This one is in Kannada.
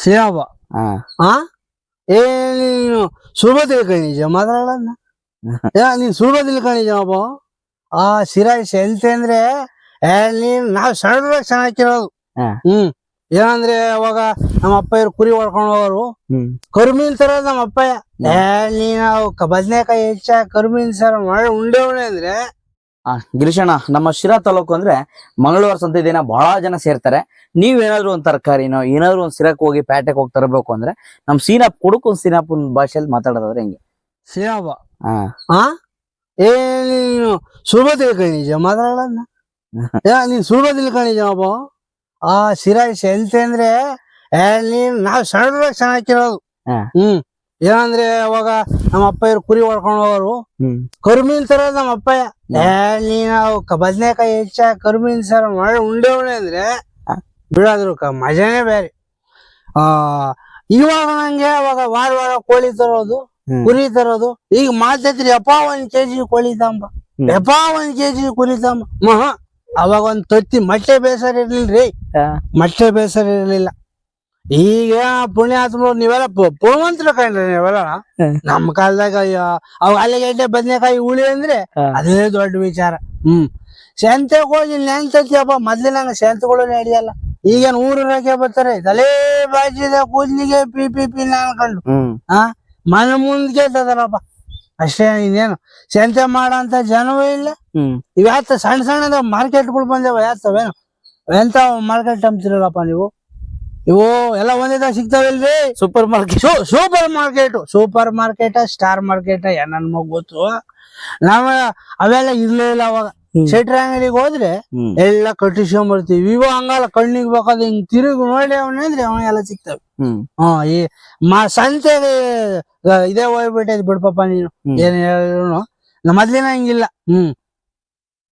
ಸೇವ ಹಾ ಆ ಏ ನೀನು ಸುಳ್ಳು ತಿಳ್ಕೊಂಡಿದ್ಯ ಮಾತಾಡೋದನ್ನ ನೀನ್ ಸುಳ್ಳು ತಿಳ್ಕೊಂಡಿದ್ಯಪ್ಪ ಆ ಸಿರಾಯಿಸಿ ಎಂತ ಅಂದ್ರೆ ನೀನ್ ನಾವ್ ಸಣ್ಣದಾಗ ಚೆನ್ನಾಗಿರೋದು ಹಾ. ಏನಂದ್ರೆ ಅವಾಗ ನಮ್ಮ ಅಪ್ಪ ಇವ್ರು ಕುರಿ ಹೊಡ್ಕೊಂಡು ಹೋಗೋರು ಕರುಮೀನ್ ತರ ನಮ್ಮ ಅಪ್ಪಯ್ಯ ನೀನು ಬದ್ನೆಕಾಯಿ ಹೆಚ್ಚ ಕರುಮೀನ್ ಸರ ಮಾಡಿ ಉಂಡೆ ಅಂದ್ರೆ ಗಿರೀಶಣ್ಣ, ನಮ್ಮ ಶಿರಾ ತಾಲೂಕು ಅಂದ್ರೆ ಮಂಗಳವಾರ ಸಂತೆ ದಿನ ಬಹಳ ಜನ ಸೇರ್ತಾರೆ. ನೀವೇನಾದ್ರು ಒಂದ್ ತರಕಾರಿನೋ ಏನಾದ್ರು ಒಂದ್ ಸಿರಕ್ ಹೋಗಿ ಪ್ಯಾಟೆಗೆ ಹೋಗಿ ತರಬೇಕು ಅಂದ್ರೆ ನಮ್ ಸೀನಾಪ್ ಕುಡುಕು ಸೀನಾಪುನ್ ಭಾಷೆಯಲ್ಲಿ ಮಾತಾಡೋದಾದ್ರೆ ಹೆಂಗೆ? ಸೇವ ಹಾ ಆ ಏ ನೀನು ಸುಳ್ಳು ತಿಳ್ಕೊಂಡಿದ್ಯ ಮಾತಾಡೋದನ್ನ ನೀನ್ ಸುಳ್ಳು ತಿಳ್ಕೊಂಡಿದ್ಯಪ್ಪ ಆ ಸಿರಾಯಿಸಿ ಎಂತ ಅಂದ್ರೆ ನೀನ್ ನಾವ್ ಸಣ್ಣದಾಗ ಚೆನ್ನಾಗಿರೋದು ಹಾ. ಏನಂದ್ರೆ ಅವಾಗ ನಮ್ಮ ಅಪ್ಪ ಇವ್ರು ಕುರಿ ಹೊಡ್ಕೊಂಡು ಹೋಗೋರು ಕರುಮೀನ್ ತರ ನಮ್ಮ ಅಪ್ಪಯ್ಯ ನೀನು ಬದ್ನೆಕಾಯಿ ಹೆಚ್ಚ ಕರುಮೀನ್ ಸರ ಮಾಡಿ ಉಂಡೆ ಅಂದ್ರೆ ಬಿಡೋದ್ರು ಮಜಾನೇ ಬೇರೆ. ಇವಾಗ ನಂಗೆ ಅವಾಗ ವಾರ ಕೋಳಿ ತರೋದು ಕುರಿ ತರೋದು ಈಗ ಮಾತೈತ್ರಿ ಯಪ್ಪ 1 kg ಕೋಳಿ ತಂಬ ಯಪ್ಪ 1 kg ಕುರಿ ತಂಬ ಅವಾಗ ಒಂದ್ ತತ್ತಿ ಮೊಟ್ಟೆ ಬೇಸರ ಇರ್ಲಿಲ್ರಿ, ಮೊಟ್ಟೆ ಬೇಸರ ಇರ್ಲಿಲ್ಲ. ಈಗ ಪುಣ್ಯಾತ್ಮರು ನೀವೆಲ್ಲ ಪುಣ್ಯವಂತರು ಕಂಡ್ರಿ ನೀವೆಲ್ಲ. ನಮ್ಮ ಕಾಲದಾಗ ಅವ್ ಆಲೂಗಡ್ಡೆ ಬದ್ನೆಕಾಯಿ ಹುಳಿ ಅಂದ್ರೆ ಅದೇ ದೊಡ್ಡ ವಿಚಾರ. ಸೆಂತೆಗ್ ಹೋಗಿ ನೆಂತತಿಯಪ್ಪ ಮೊದ್ಲಿನಂಗ ಸೆಂತಗಳು ನಡೆಯಲ್ಲ. ಈಗೇನ್ ಊರಕ್ಕೆ ಬರ್ತಾರೆ ತಲೆ ಬಾಜಿದ ಕೂದ್ಲಿಗೆ ಪಿ ಪಿ ಪಿ ಅನ್ಕೊಂಡು ಮನೆ ಮುಂದ್ಗೆ ತದಾರಪ್ಪ ಅಷ್ಟೇ. ಇನ್ನೇನು ಸೆಂತೆ ಮಾಡಂತ ಜನವೇ ಇಲ್ಲ. ಇವ್ಯಾತ ಸಣ್ಣ ಸಣ್ಣದ ಮಾರ್ಕೆಟ್ಗಳು ಬಂದೇವ ಯಾತವೇನು ಎಂತ ಮಾರ್ಕೆಟ್ ಅಂತೀರಲ್ಲಪ್ಪ ನೀವು? ಇವು ಎಲ್ಲ ಒಂದೇ ಸಿಗ್ತಾವಿಲ್ರಿ? Super market super market star market ನನ್ ಮಗ ಗೊತ್ತು. ನಾವ ಅವೆಲ್ಲ ಇರ್ಲೇ ಇಲ್ಲ ಅವಾಗ. ಶೆಟ್ರ ಅಂಗಡಿಗೆ ಹೋದ್ರೆ ಎಲ್ಲ ಕಟ್ಟಿಸ್ಕೊಂಡ್ಬರ್ತೀವಿ. ಇವ ಹಂಗಲ್ಲ, ಕಣ್ಣಿಗೆ ಬೇಕಾದ ಹಿಂಗ್ ತಿರುಗಿ ನೋಡಿ ಅವನಂದ್ರೆ ಅವನ ಎಲ್ಲ ಸಿಗ್ತಾವೆ. ಈ ಸಂತೆಗೆ ಇದೇ ಹೋಗ್ಬಿಟ್ಟೈತಿ ಬಿಡ್ಪಪ್ಪ ನೀನು ಏನ್ ಹೇಳಿದ್ರು. ಮೊದ್ಲಿನ ಹಂಗಿಲ್ಲ.